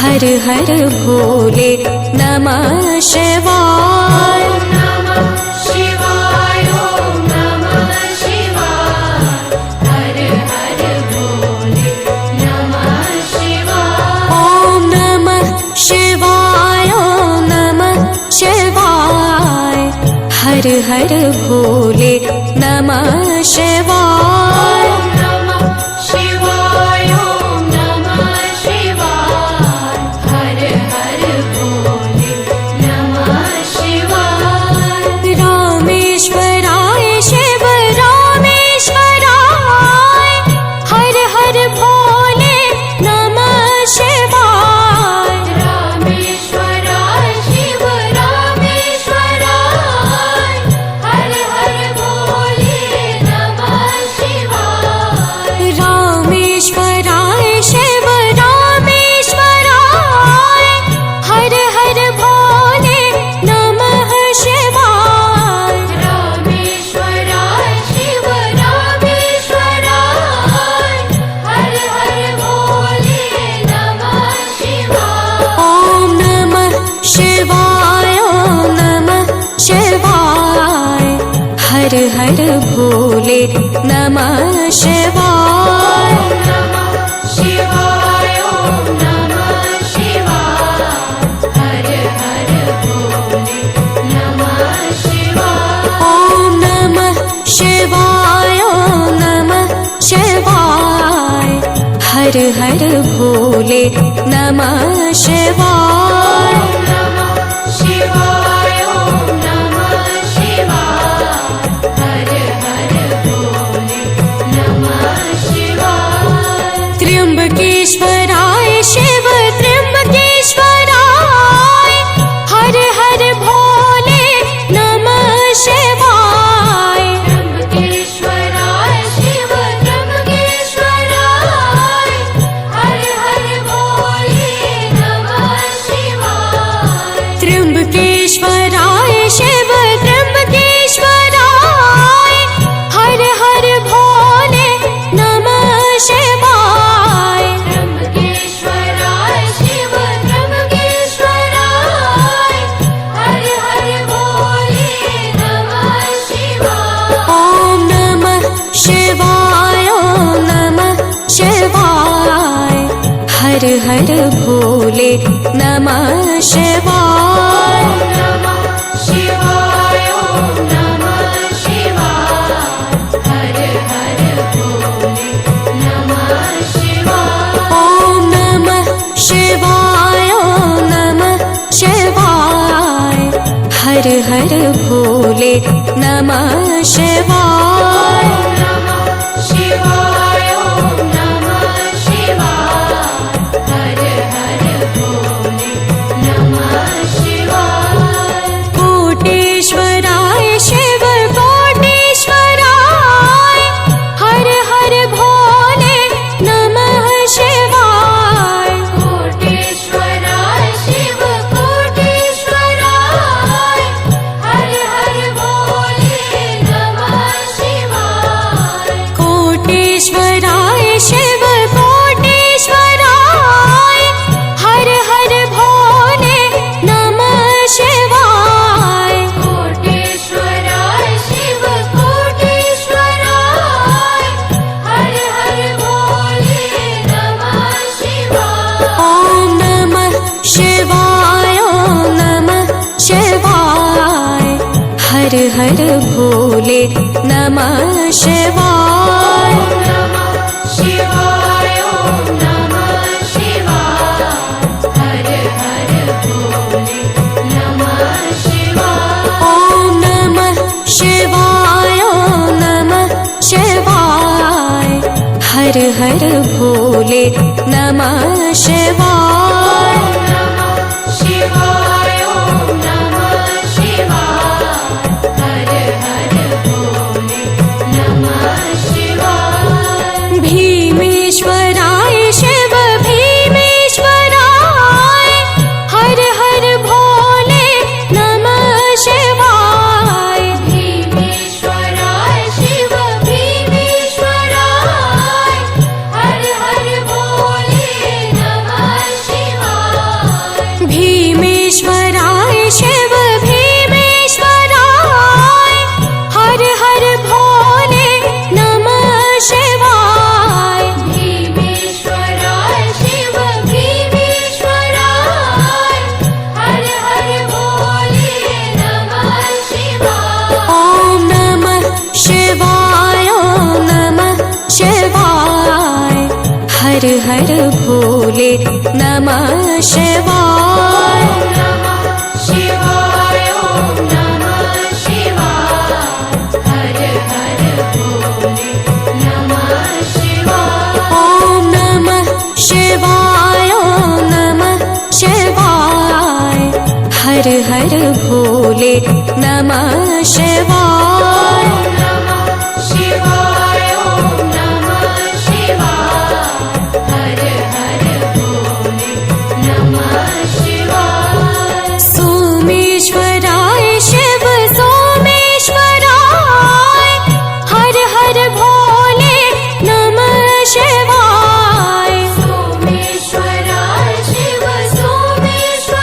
हर हर भोले नमः शिवाय। नमः शिवाय, ओम नमः शिवाय। हर हर भोले नमः शिवाय। ओम नमः शिवाय, ओम नमः शिवाय। हर हर भोले नमः शिवाय। हर हर भोले नमः शिवाय। नमः शिवाय, ओम नमः शिवाय। हर हर भोले नमः शिवाय। ओम नमः शिवाय, ओम नमः शिवाय। हर हर भोले नमः शिवाय। त्र्यंबकेश्वराय शिव त्र्यंबकेश्वराय। हर हर भोले नमः शिवाय। त्र्यंबकेश्वराय शिव त्र्यंबकेश्वराय। हर हर भोले नमः शिवाय। त्र्यंबकेश्वराय शिव त्र्यंबकेश्वराय। हर हर भोले नमः शिवाय। हर हर भोले नमः शिवाय। नमः शिवाय, ओम नमः शिवाय। हर हर भोले नमः शिवाय। ओम नमः शिवाय, ओम नमः शिवाय। हर हर भोले नमः शिवाय। नमः शिवाय, ओम नमः शिवाय। हर हर भोले नमः शिवाय। कोटेश्वराय शिव कोटेश्वराय। हर हर भोले नमः शिवाय। कोटेश्वराय शिव कोटेश्वराय। हर हर भोले नमः शिवाय। कोटेश्वराय शिव कोटेश्वराय। हर हर भोले नमः शिवाय। कोटेश्वराय शिव कोटेश्वराय। हर हर भोले नमः शिवाय। ओम नमः शिवाय, ओम नमः शिवाय। हर हर भोले नमः शिवाय। नमः शिवाय, ओम नमः शिवाय। हर हर भोले नमः शिवाय। ओम नमः शिवाय, ओम नमः शिवाय। हर हर भोले नमः शिवाय। नमः शिवाय, ओम नमः शिवाय। हर हर भोले नमः शिवाय। भीमेश्वराय शिव भीमेश्वराय। हर हर भोले नमः शिवाय। नमः शिवाय ॐ नमः शिवाय हर हर भोले नमः शिवाय। ॐ नमः शिवाय ॐ नमः शिवाय हर हर भोले नमः शिवाय। नमः शिवाय ॐ नमः शिवाय हर हर भोले नमः शिवाय। सोमेश्वराय शिव सोमेश्वराय हर हर भोले नमः शिवाय। सोमेश्वराय शिव सोमेश्वराय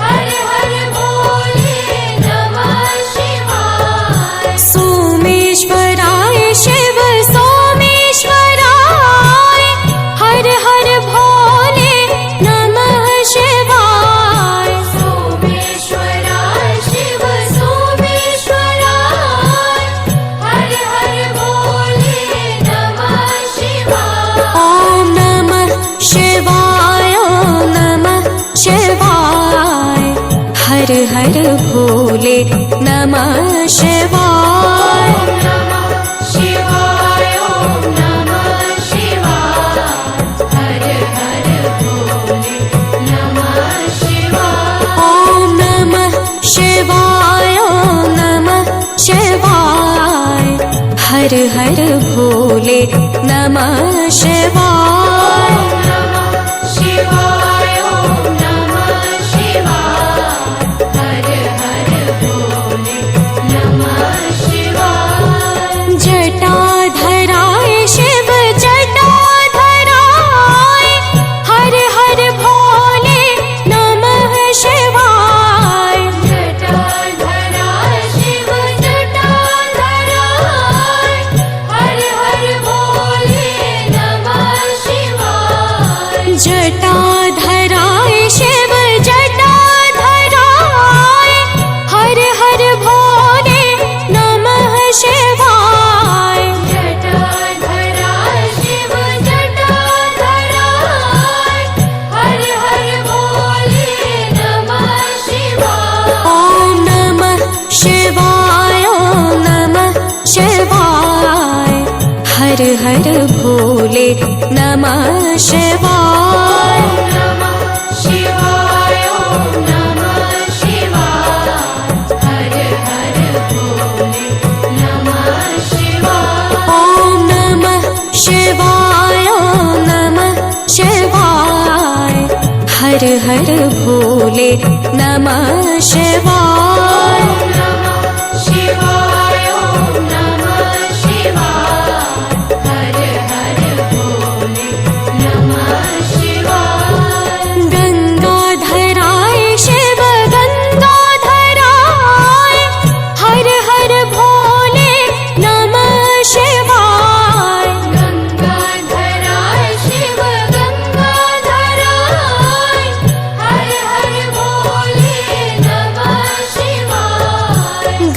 हर हर भोले नमः शिवाय। सोमेश्वराय शिव सोमेश्वराय हर हर भोले नमः शिवाय। सोमेश्वराय शिव सोमेश्वराय हर हर भोले नमः शिवाय। ॐ नमः शिवाय ॐ नमः शिवाय हर हर भोले नमः शिवाय। नमः शिवाय ॐ नमः शिवाय हर हर भोले नमः शिवाय। ॐ नमः शिवाय ॐ नमः शिवाय हर हर भोले नमः शिवाय। नमः शिवाय ॐ नमः शिवाय हर हर भोले नमः शिवाय। जटाधराय शिव जटाधराय हर हर भोले नमः शिवाय। जटाधराय शिव जटाधराय हर हर भोले नमः शिवाय। जटाधराय शिव जटाधराय हर हर भोले नमः शिवाय। जटाधराय शिव जटाधराय हर हर भोले नमः शिवाय। ॐ नमः शिवाय ॐ नमः शिवाय हर हर भोले नमः शिवाय। नमः शिवाय ॐ नमः शिवाय हर हर भोले नमः शिवाय। ॐ नमः शिवाय ॐ नमः शिवाय हर हर भोले नमः शिवाय। नमः शिवाय ॐ नमः शिवाय हर हर भोले नमः शिवाय। गंगाधराय शिव गंगाधराय हर हर भोले नमः शिवाय। गंगाधराय शिव गंगाधराय हर हर भोले नमः शिवाय।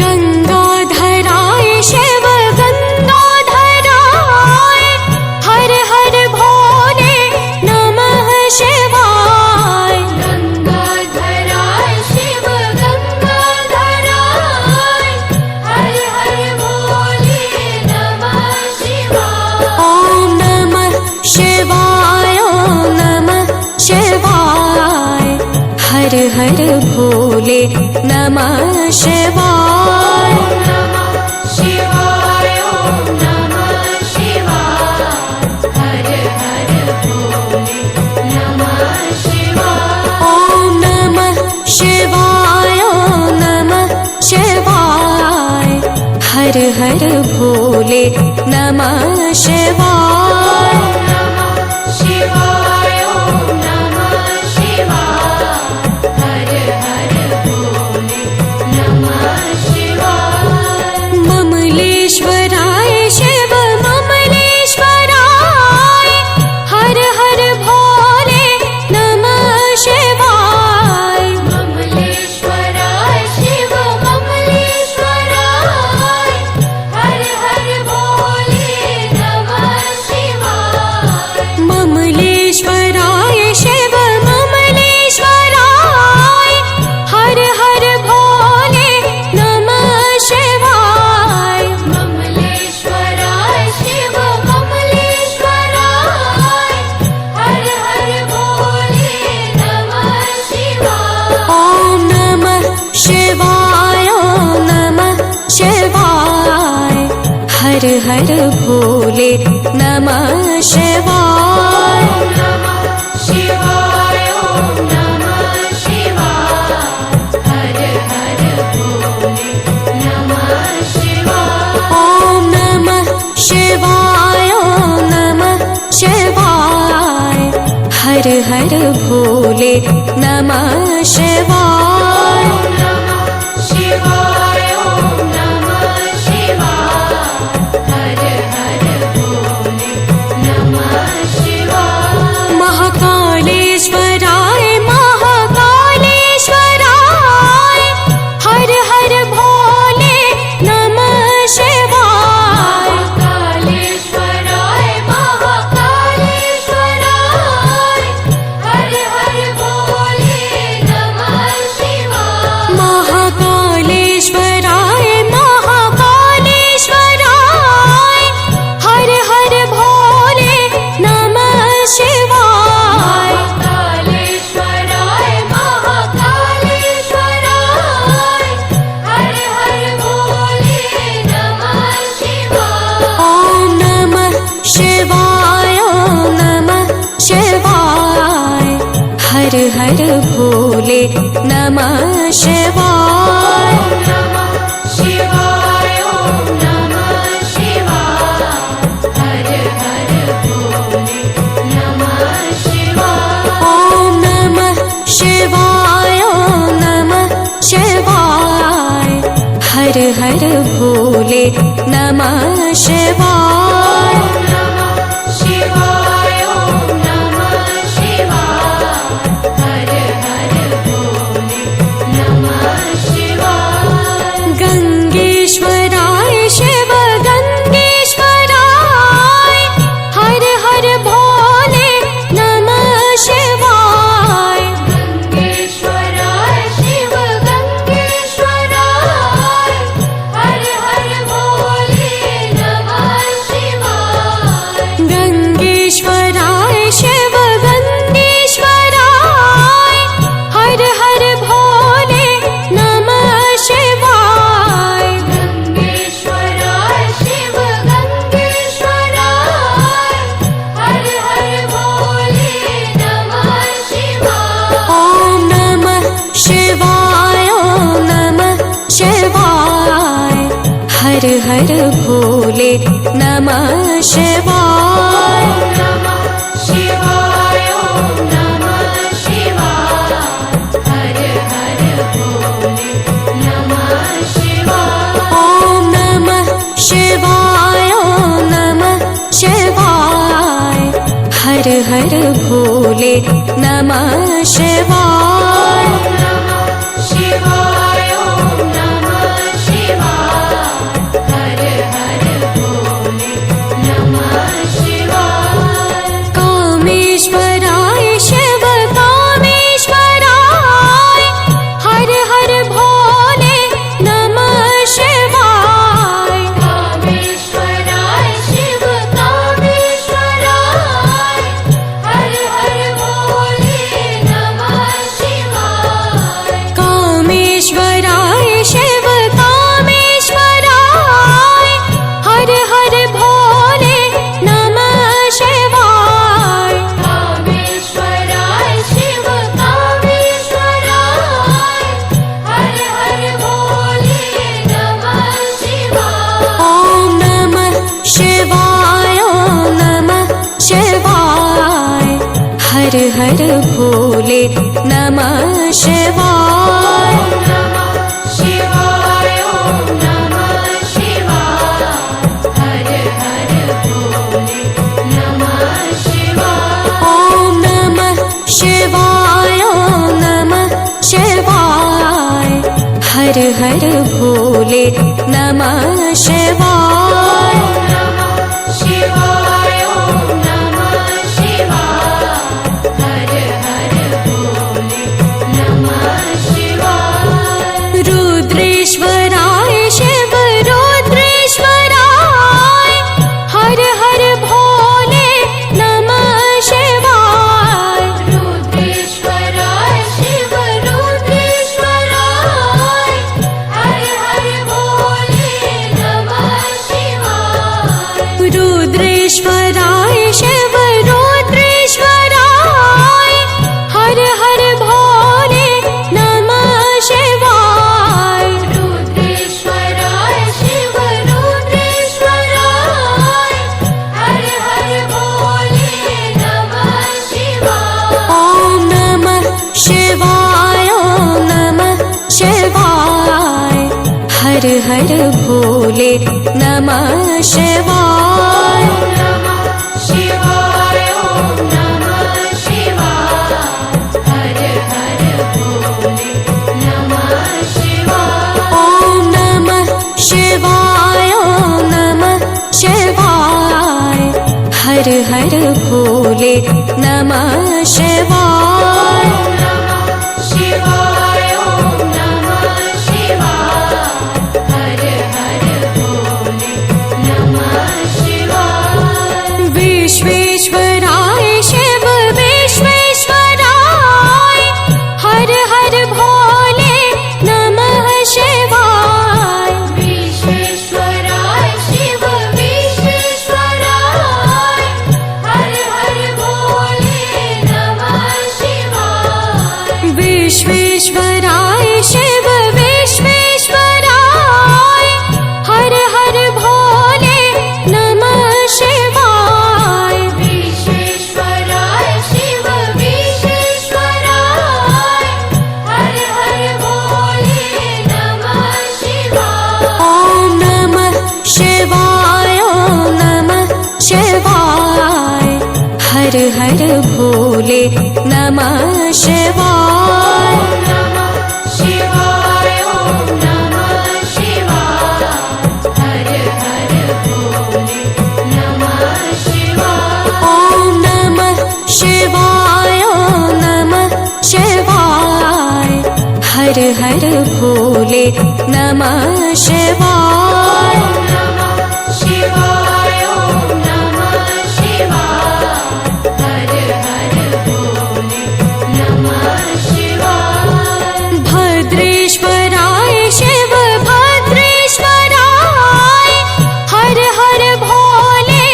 गंगाधराय शिव गंगाधराय हर हर भोले नमः शिवाय। गंगाधराय शिव गंगाधराय हर हर भोले नमः शिवाय। ॐ नमः शिवाय ॐ नमः शिवाय हर हर भोले नमः शिवाय। नमः शिवाय ॐ नमः शिवाय हर हर भोले नमः शिवाय। ॐ नमः शिवाय ॐ नमः शिवाय हर हर भोले नमः शिवाय। नमः शिवाय ॐ नमः शिवाय हर हर भोले नमः शिवाय। ममलेश्वराय शिव ममलेश्वराय हर हर भोले नमः शिवाय। ममलेश्वराय शिव ममलेश्वराय हर हर भोले नमः हर हर भोले नमः शिवाय। नमः शिवाय ॐ नमः शिवाय हर हर भोले नमः शिवाय। ॐ नमः शिवाय ॐ नमः शिवाय हर हर भोले नमः शिवाय। नमः शिवाय ॐ नमः शिवाय हर हर भोले नमः शिवाय। महाकालेश्वराय महाकालेश्वराय हर हर भोले नमः शिवाय। महाकालेश्वराय महाकालेश्वराय हर हर भोले नमः शिवाय। महाकालेश्वराय महाकालेश्वराय हर हर भोले नमः शिवाय। महाकालेश्वराय महाकालेश्वराय हर हर भोले नमः शिवाय। ॐ नमः शिवाय ॐ नमः शिवाय हर हर भोले नमः शिवाय। नमः शिवाय ॐ नमः शिवाय हर हर भोले नमः शिवाय। ॐ नमः शिवाय ॐ नमः शिवाय हर हर भोले नमः शिवाय। नमः शिवाय ॐ नमः शिवाय हर हर भोले नमः शिवाय। गंगेश्वराय शिव गंगेश्वराय हर हर भोले नमः शिवाय। गंगेश्वराय शिव गंगेश्वराय हर हर भोले नमः शिवाय। गंगेश्वराय शिव गंगेश्वराय हर हर भोले नमः शिवाय। गंगेश्वराय शिव गंगेश्वराय हर हर भोले नमः शिवाय। ॐ नमः शिवाय ॐ नमः शिवाय हर हर भोले नमः शिवाय। नमः शिवाय ॐ नमः शिवाय हर हर भोले नमः शिवाय। ॐ नमः शिवाय ॐ नमः शिवाय हर हर भोले नमः शिवाय। नमः शिवाय ॐ नमः शिवाय हर हर भोले नमः शिवाय। कामेश्वराय शिव कामेश्वराय हर हर भोले नमः शिवाय। कामेश्वराय शिव कामेश्वराय हर हर भोले नमः शिवाय। कामेश्वराय शिव कामेश्वराय हर हर भोले नमः शिवाय। कामेश्वराय शिव कामेश्वराय हर हर भोले नमः शिवाय। ॐ नमः शिवाय ॐ नमः शिवाय हर हर भोले नमः शिवाय। नमः शिवाय ॐ नमः शिवाय हर हर भोले नमः शिवाय। ॐ नमः शिवाय ॐ नमः शिवाय हर हर भोले नमः शिवाय। नमः शिवाय ॐ नमः शिवाय हर हर भोले नमः शिवाय। रुद्रेश्वराय शिव रुद्रेश्वराय हर हर भोले नमः शिवाय। रुद्रेश्वराय शिव रुद्रेश्वराय हर हर भोले नमः शिवाय। रुद्रेश्वराय शिव रुद्रेश्वराय हर हर भोले नमः शिवाय रुद्रेश्वराय शिव रुद्रेश्वराय हर हर भोले नमः शिवाय ॐ नमः शिवाय ॐ नमः शिवाय हर हर भोले नमः शिवाय नमः शिवाय ॐ नमः शिवाय हर हर भोले नमः शिवाय ॐ नमः शिवाय ॐ नमः शिवाय हर हर भोले नमः शिवाय नमः शिवाय ॐ नमः शिवाय हर हर भोले नमः शिवाय विश्वेश्वराय शिव विश्वेश्वराय हर हर भोले नमः शिवाय विश्वेश्वराय शिव विश्वेश्वराय हर हर भोले नमः शिवाय विश्वेश्वराय शिव विश्वेश्वराय हर हर भोले नमः शिवाय विश्वेश्वराय शिव विश्वेश्वराय हर हर भोले नमः शिवाय ॐ नमः शिवाय ॐ नमः शिवाय हर हर भोले नमः शिवाय नमः शिवाय ॐ नमः शिवाय हर हर भोले नमः शिवाय ॐ नमः शिवाय ॐ नमः शिवाय हर हर भोले नमः शिवाय नमः शिवाय ॐ नमः शिवाय हर हर भोले नमः शिवाय भद्रेश्वराय शिव भद्रेश्वराय हर हर भोले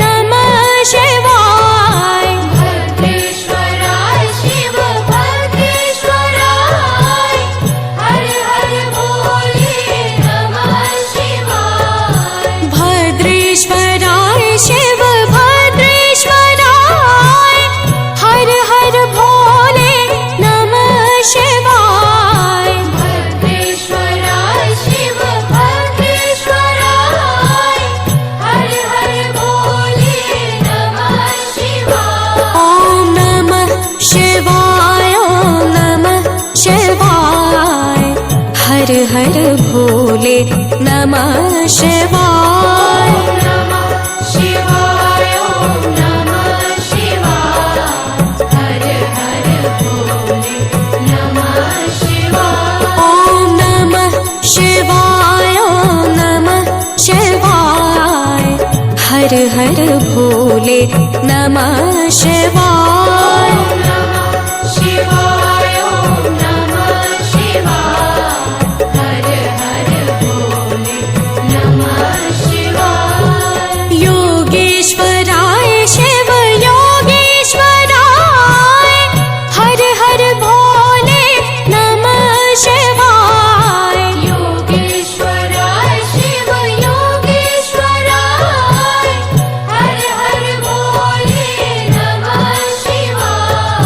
नमः शिवाय भद्रेश्वराय शिव भद्रेश्वराय हर हर भोले नमः शिवाय भद्रेश्वराय शिव भद्रेश्वराय हर हर भोले नमः शिवाय भद्रेश्वराय शिव भद्रेश्वराय हर हर भोले नमः शिवाय ॐ नमः शिवाय ॐ नमः शिवाय हर हर भोले नमः शिवाय नमः शिवाय ॐ नमः शिवाय हर हर भोले नमः शिवाय ॐ नमः शिवाय ॐ नमः शिवाय हर हर भोले नमः शिवाय नमः शिवाय ॐ नमः शिवाय हर हर भोले नमः शिवाय योगेश्वराय शिव योगेश्वराय हर हर भोले नमः शिवाय योगेश्वराय शिव योगेश्वराय हर हर भोले नमः शिवाय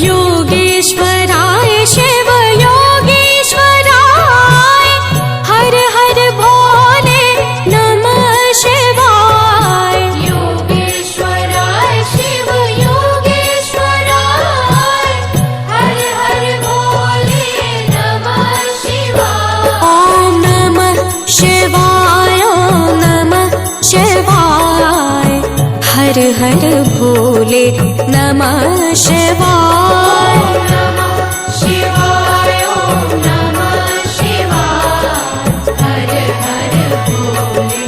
योगेश्वराय शिव योगेश्वराय हर हर भोले नमः शिवाय योगेश्वराय शिव योगेश्वराय हर हर भोले नमः शिवाय ॐ नमः शिवाय ॐ नमः शिवाय हर हर भोले नमः शिवाय नमः शिवाय ॐ नमः शिवाय हर हर भोले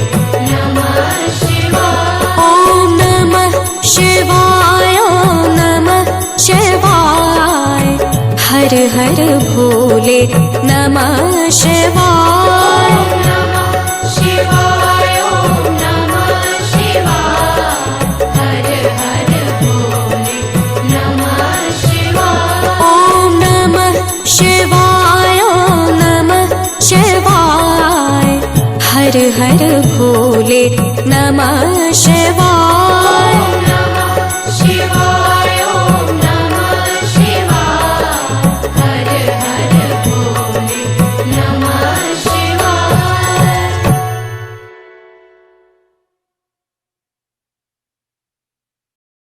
नमः शिवाय ॐ नमः शिवाय ॐ नमः शिवाय हर हर भोले नमः शिवाय नमः शिवाय ॐ नमः शिवाय हर हर भोले नमः शिवाय।